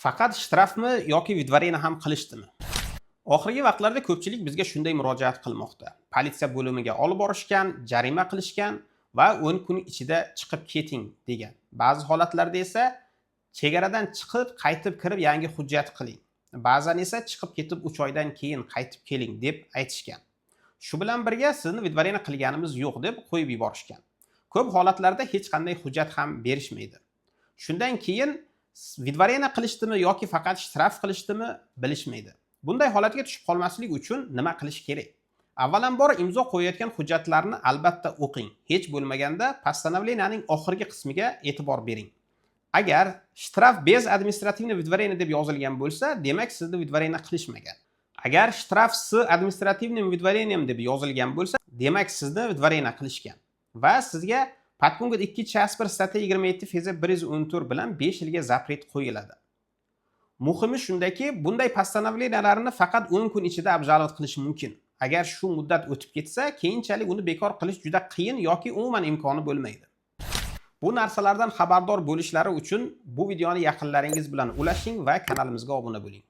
Faqat shtrafmi yoki vidvareni ham qilishdimi? Oxirgi vaqtlarda ko'pchilik bizga shunday murojaat qilmoqda. Politsiya bo'limiga olib borishgan, jarima qilishgan va 10 kun ichida chiqib keting degan. Ba'zi holatlarda esa chegaradan chiqib, qaytib kirib yangi hujjat qiling. Ba'zan esa chiqib ketib 3 oydan keyin qaytib keling deb aytishgan. Shu bilan birga sizni vidvareni qilganimiz yo'q deb qo'yib yuborishgan. Ko'p holatlarda hech qanday hujjat ham berishmaydi. Shundan keyin vidvareni qilishdimi yoki faqat shtraf qilishdimi bilishmaydi. Bunday holatga tushib qolmaslik uchun nima qilish kerak? Avvalambor imzo qo'yayotgan hujjatlarni albatta o'qing. Hech bo'lmaganda постановлениyaning oxirgi qismiga e'tibor bering. Agar shtraf bez administrativniy vidvareni deb yozilgan bo'lsa, demak sizni vidvareni qilishmagan. Agar shtraf s administrativniy vidvareniем deb yozilgan bo'lsa, demak sizni vidvareni qilishgan. Va sizga Подпункт 2.1 statiya 27.114 bilan 5 yilga zapret qo'yiladi. Muhimi shundaki, bunday постановленияларni faqat 10 kun ichida обжаловать qilish mumkin. Agar shu muddat o'tib ketsa, keyinchalik uni bekor qilish juda qiyin yoki umuman imkoni bo'lmaydi. Bu narsalardan xabardor bo'lishlari uchun bu videoni yaqinlaringiz bilan ulashing va kanalimizga obuna bo'ling.